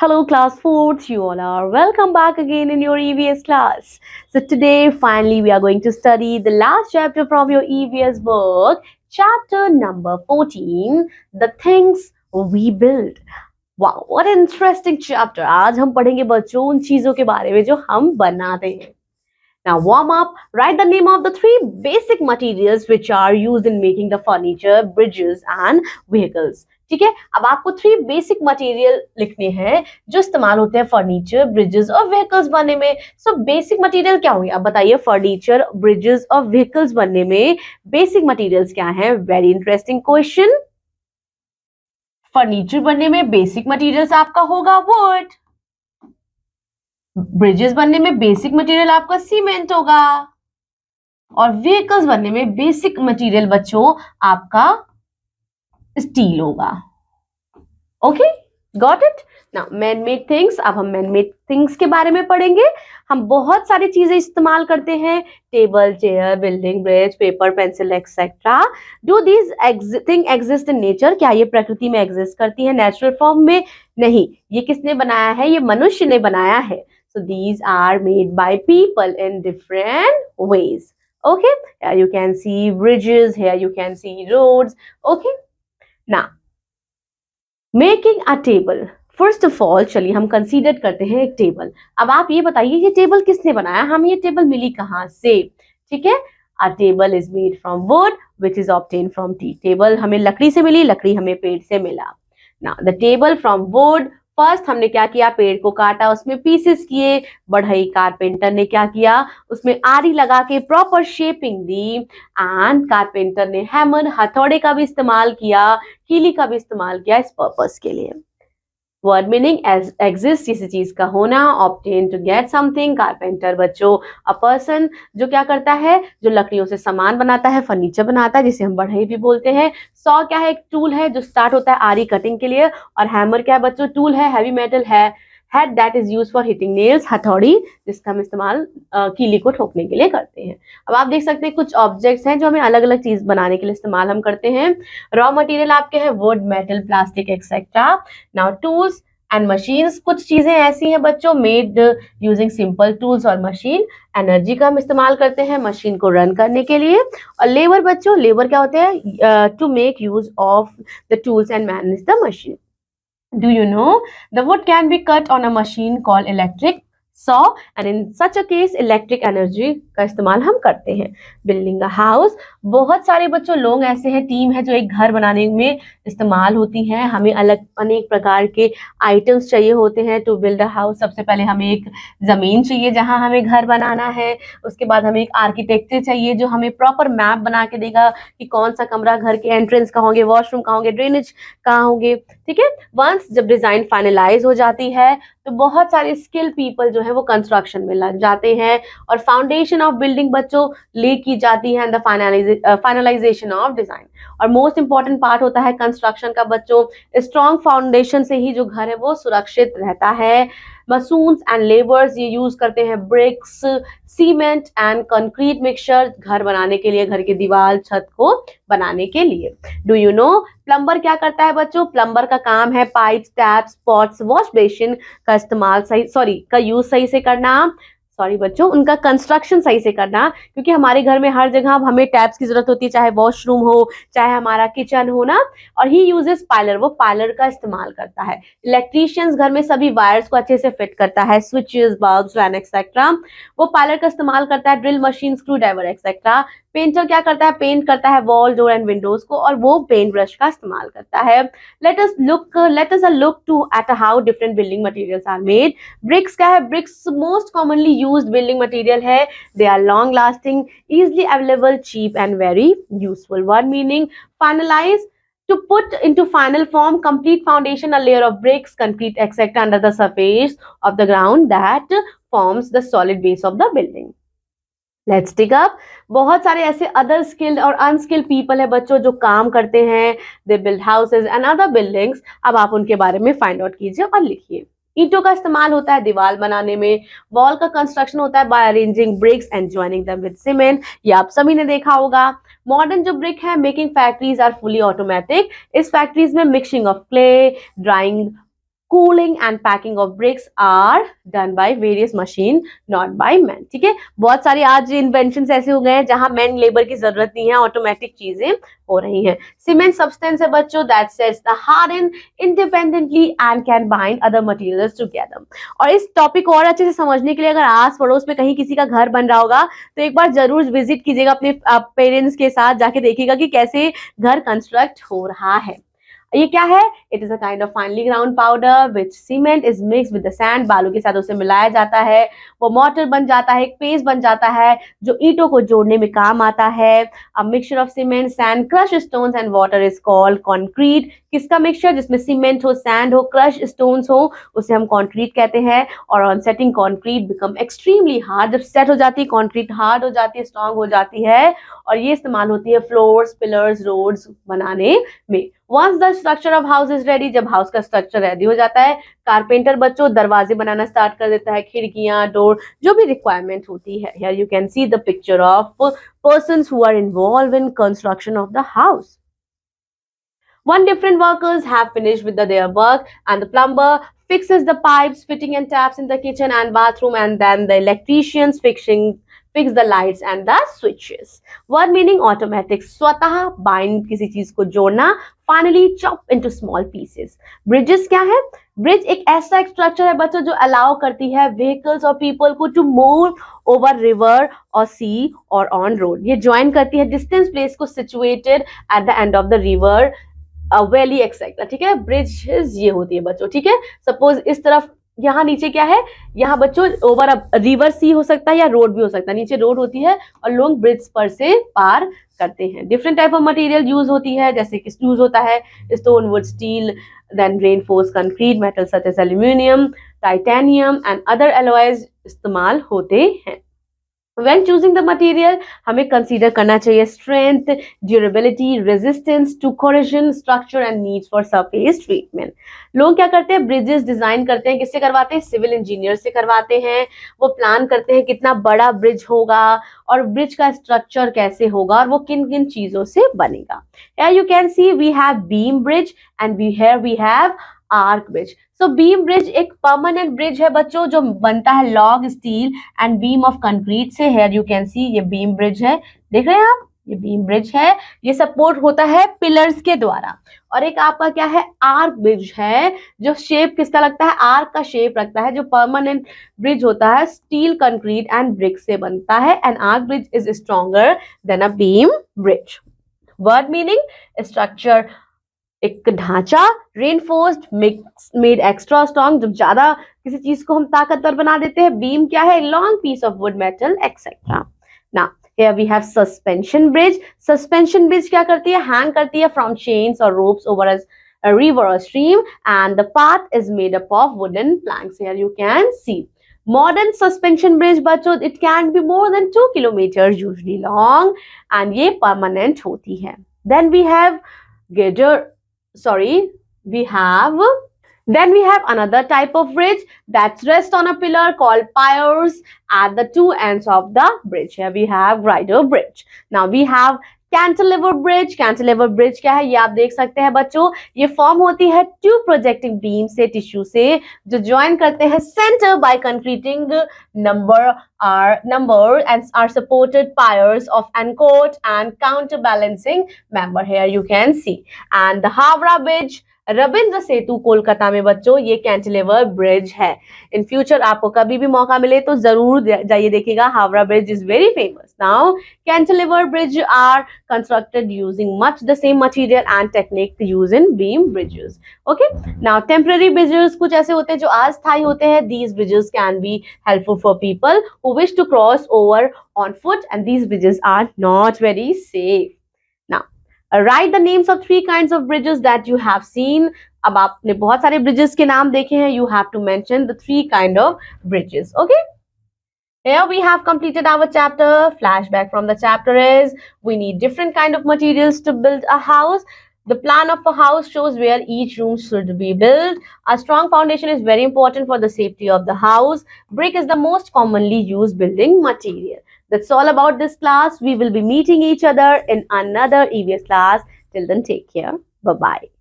Hello, class fourth. You all are welcome back again in your EVS class. So, today, finally, we are going to study the last chapter from your EVS book, chapter number 14, The Things We Build. Wow, what an interesting chapter. आज हम पढ़ेंगे बच्चों उन चीजों के बारे में जो हम बनाते हैं. Now, warm up. Write the name of the three basic materials which are used in making the furniture, bridges and vehicles. ठीक है, अब आपको थ्री बेसिक मटेरियल लिखने हैं जो इस्तेमाल होते हैं फर्नीचर, ब्रिजेस और व्हीकल्स बनने में. सो बेसिक मटेरियल क्या होंगे? अब बताइए, फर्नीचर, ब्रिजेस और व्हीकल्स बनने में बेसिक मटेरियल्स क्या हैं? Very interesting question. फर्नीचर बनने में बेसिक मटेरियल्स आपका होगा वुड. ब्रिजेस बनने में बेसिक मटेरियल आपका सीमेंट होगा और व्हीकल्स बनने में बेसिक मटेरियल बच्चों आपका स्टील होगा. Okay, got it. Now man made things. अब हम मैन मेड थिंग्स के बारे में पढ़ेंगे. हम बहुत सारी चीजें इस्तेमाल करते हैं, table, chair, building, bridge, paper, pencil etcetera. Do these thing exist in nature? क्या ये प्रकृति में एग्जिस्ट करती है नेचुरल फॉर्म में? नहीं. ये किसने बनाया है? ये मनुष्य ने बनाया है. So these are made by people in different ways. Okay, here you can see bridges, here you can see roads. Okay, now making a table. First of all चलिए हम कंसीडर करते हैं एक टेबल. अब आप ये बताइए ये टेबल किसने बनाया? हम ये टेबल मिली कहाँ से? ठीक है, a table is made from wood which is obtained from tree. Table हमें लकड़ी से मिली, लकड़ी हमें पेड़ से मिला. Now the table from wood, first हमने क्या किया? पेड़ को काटा, उसमें पीसेस किए. बढ़ई कारपेंटर ने क्या किया? उसमें आरी लगा के proper shaping the. And carpenter ने हैमर, हथौड़े का भी इस्तेमाल किया, कीली का भी इस्तेमाल किया इस पर्पस के लिए. वर्ड मीनिंग एग्जिस्ट, किसी चीज का होना. Obtain, to get something. Carpenter बच्चों अ पर्सन जो क्या करता है? जो लकड़ियों से सामान बनाता है, फर्नीचर बनाता है, जिसे हम बढ़ई भी बोलते हैं. सॉ क्या है? एक टूल है जो स्टार्ट होता है आरी कटिंग के लिए. और हैमर क्या है बच्चों? टूल है, हैवी मेटल है. Head that is use for hitting nails, हथौड़ी जिसका हम इस्तेमाल कीली को ठोकने के लिए करते हैं. अब आप देख सकते हैं कुछ ऑब्जेक्ट्स हैं जो हमें अलग अलग चीज बनाने के लिए इस्तेमाल हम करते हैं. रॉ मटेरियल आपके हैं would, metal, plastic etcetera. Now tools and machines, कुछ चीजें ऐसी हैं बच्चों मेड यूजिंग सिंपल टूल्स और मशीन. एनर्जी का हम इस्तेमाल करते हैं मशीन को रन करने के लिए. और लेबर बच्चों, लेबर क्या होते हैं? To make use of the tools and manage the machine. Do you know the wood can be cut on a machine called electric saw, and in such a case electric energy का इस्तेमाल हम करते हैं. Building a house, बहुत सारे बच्चों लोग ऐसे हैं, टीम है जो एक घर बनाने में इस्तेमाल होती हैं. हमें अलग अनेक प्रकार के आइटम्स चाहिए होते हैं टू बिल्ड अ हाउस. सबसे पहले हमें एक जमीन चाहिए जहां हमें घर बनाना है. उसके बाद हमें एक आर्किटेक्चर चाहिए जो हमें प्रॉपर मैप बना के देगा कि कौन सा कमरा घर के एंट्रेंस कहाँ होंगे, वॉशरूम कहाँ होंगे, ड्रेनेज कहाँ होंगे. ठीक है, वंस जब डिजाइन फाइनलाइज हो जाती है तो बहुत सारे स्किल पीपल जो है वो कंस्ट्रक्शन में लग जाते हैं और फाउंडेशन ऑफ बिल्डिंग बच्चों ले की जाती है. द फाइनलाइजेशन ऑफ डिजाइन, और मोस्ट इंपॉर्टेंट पार्ट होता है कंस्ट्रक्शन का बच्चों. स्ट्रॉन्ग फाउंडेशन से ही जो घर है वो सुरक्षित रहता है. मसून्स एंड लेबर्स ये यूज करते हैं bricks, cement and concrete mixture घर बनाने के लिए, घर की दीवार छत को बनाने के लिए. डू यू नो प्लम्बर क्या करता है बच्चों? प्लम्बर का काम है pipes, taps, pots, wash basin का इस्तेमाल का यूज सही से करना. बच्चों, उनका कंस्ट्रक्शन सही से करना, क्योंकि हमारे घर में हर जगह हमें टैप्स की जरूरत होती है, चाहे वॉशरूम हो, चाहे हमारा किचन हो ना. और ही यूजेस पायलर, वो पायलर का इस्तेमाल करता है. इलेक्ट्रीशियंस घर में सभी वायर्स को अच्छे से फिट करता है, स्विचेस, बल्ब्स, फैन एक्सेट्रा, वो पायलर का इस्तेमाल करता है. Drill machine, screw driver etcetera. Painter क्या करता है? पेंट करता है वॉल, डोर एंड विंडोज को, और वो पेंट ब्रश का इस्तेमाल करता है. let us look to at how different building materials are made. Bricks क्या है? Bricks most commonly used building material है. They are long lasting, easily available, cheap and very useful. Word meaning finalize, to put into final form, complete foundation, a layer of bricks, concrete etc under the surface of the ground that forms the solid base of the building. Let's dig up. बहुत सारे ऐसे other skilled और unskilled people है बच्चों जो काम करते हैं. They build houses and other buildings. अब आप उनके बारे में फाइंड आउट कीजिए और लिखिए. ईंटों का इस्तेमाल होता है दीवार बनाने में. वॉल का कंस्ट्रक्शन होता है by arranging bricks and joining them with cement. ये आप सभी ने देखा होगा. मॉडर्न जो ब्रिक है, making factories are fully automatic. इस फैक्ट्रीज में mixing of clay, drying cooling and packing of bricks are done by various machine, not by men. ठीक है, बहुत सारी आज इन्वेंशन ऐसे हो गए हैं जहां मैन लेबर की जरूरत नहीं है, ऑटोमेटिक चीजें हो रही हैं. सीमेंट सब्सटेंस है बच्चों that sets the harden independently and can bind other materials together. और इस टॉपिक को और अच्छे से समझने के लिए अगर आस पड़ोस में कहीं किसी का घर बन रहा होगा तो एक बार जरूर विजिट कीजिएगा अपने पेरेंट्स के साथ, जाके देखिएगा कि कैसे घर कंस्ट्रक्ट हो रहा है. ये क्या है? It is a kind of finally ground powder which cement is mix with the sand. बालू के साथ उसे मिलाया जाता है, वो मॉर्टर बन जाता है, एक पेस्ट बन जाता है जो ईंटों को जोड़ने में काम आता है. A mixture of cement, sand, crush stones and water is called concrete. किसका मिक्सचर? जिसमें सीमेंट हो, सैंड हो, क्रश स्टोन्स हो, उसे हम कंक्रीट कहते हैं. और on setting concrete become extremely hard. जब सेट हो जाती है कंक्रीट, हार्ड हो जाती है, स्ट्रांग हो जाती है, और ये इस्तेमाल होती है फ्लोर्स, पिलर्स, रोड्स बनाने में. Once the structure of house is ready, जब हाउस का स्ट्रक्चर रेडी हो जाता है, कारपेंटर बच्चों दरवाजे बनाना स्टार्ट कर देता है, खिड़कियां, डोर, जो भी रिक्वायरमेंट होती है. Here you can see the picture of persons who are involve in construction of the house. One different workers have finished with their work, and the plumber fixes the pipes, fitting and taps in the kitchen and bathroom, and then the electricians fix the lights and the switches. Word meaning automatic, स्वतः bind किसी चीज को जोड़ना, finally chop into small pieces. Bridges क्या है? Bridge एक ऐसा structure है बच्चों जो अलाउ करती है vehicles और people को to move over river or sea or on road. ये ज्वाइन करती है डिस्टेंस प्लेस को situated at the end of the river, valley etcetera. ठीक है, ब्रिजेस ये होती है बच्चों. ठीक है, सपोज इस तरफ यहाँ नीचे क्या है, यहाँ बच्चों ओवर रिवर सी हो सकता है या रोड भी हो सकता है. नीचे रोड होती है और लोग ब्रिज पर से पार करते हैं. Different type of material use होती है, जैसे कि यूज होता है stone, wood, steel, then reinforce concrete, metal such as aluminium, titanium and other alloys इस्तेमाल होते हैं. When choosing the material, हमें कंसीडर करना चाहिए strength, durability, resistance to corrosion, structure and needs for surface treatment. लोग क्या करते हैं? ब्रिजेस डिजाइन करते हैं. किससे करवाते हैं? सिविल इंजीनियर से करवाते हैं. वो प्लान करते हैं कितना बड़ा ब्रिज होगा और ब्रिज का स्ट्रक्चर कैसे होगा और वो किन किन चीजों से बनेगा. Here you can see we have beam bridge and we have arch bridge. So beam bridge एक परमानेंट ब्रिज है बच्चों जो बनता है log, steel and beam of concrete से. हेयर यू कैन सी ये बीम ब्रिज है, देख रहे हैं आप, ये बीम ब्रिज है. ये सपोर्ट होता है पिलर्स के द्वारा. और एक आपका क्या है? आर्क ब्रिज है, जो शेप किसका लगता है? आर्क का शेप रखता है. जो परमानेंट ब्रिज होता है स्टील, कंक्रीट एंड ब्रिक से बनता है. And arch bridge is stronger than a beam bridge. Word meaning structure, एक ढांचा, रेनफोर्स्ड, मेड एक्स्ट्रा स्ट्रॉन्ग, जब ज्यादा किसी चीज को हम ताकतवर बना देते हैं. बीम क्या है? Long piece of wood, metal etcetera. Now here we have suspension bridge. Suspension bridge क्या करती है? हैंग करती है फ्रॉम चेन्स और ropes over a river or stream, and the path is made up of wooden planks. Here you can see modern suspension bridge बच्चों, it can be more than 2 kilometers usually long, and ये permanent होती है. Then we have Then we have another type of bridge that rests on a pillar called piers at the two ends of the bridge. Here we have rider bridge. Now we have cantilever bridge. Cantilever bridge क्या है? ये आप देख सकते हैं बच्चों, ये form होती है टू प्रोजेक्टिंग बीम से, टिश्यू से, जो ज्वाइन करते हैं centre by concreting number and are supported piers of anchored and counterbalancing member. Here you can see. And the Howrah Bridge, Rabindra Setu Kolkata में बच्चों, ये कैंटिलीवर ब्रिज है. इन फ्यूचर आपको कभी भी मौका मिले तो जरूर जाइए देखिएगा. Howrah bridge is very famous. Now cantilever bridge are constructed using much the same material and technique use in beam bridges. Okay, now temporary bridges कुछ ऐसे होते हैं जो अस्थायी होते हैं. These bridges can be helpful for people who wish to cross over on foot, and these bridges are not very safe. Write the names of 3 kinds of bridges that you have seen. अब आपने बहुत सारे bridges के नाम देखे हैं. You have to mention the 3 kind of bridges. Okay. Here we have completed our chapter. Flashback from the chapter is we need different kind of materials to build a house. The plan of a house shows where each room should be built. A strong foundation is very important for the safety of the house. Brick is the most commonly used building material. That's all about this class. We will be meeting each other in another EVS class. Till then, take care. Bye-bye.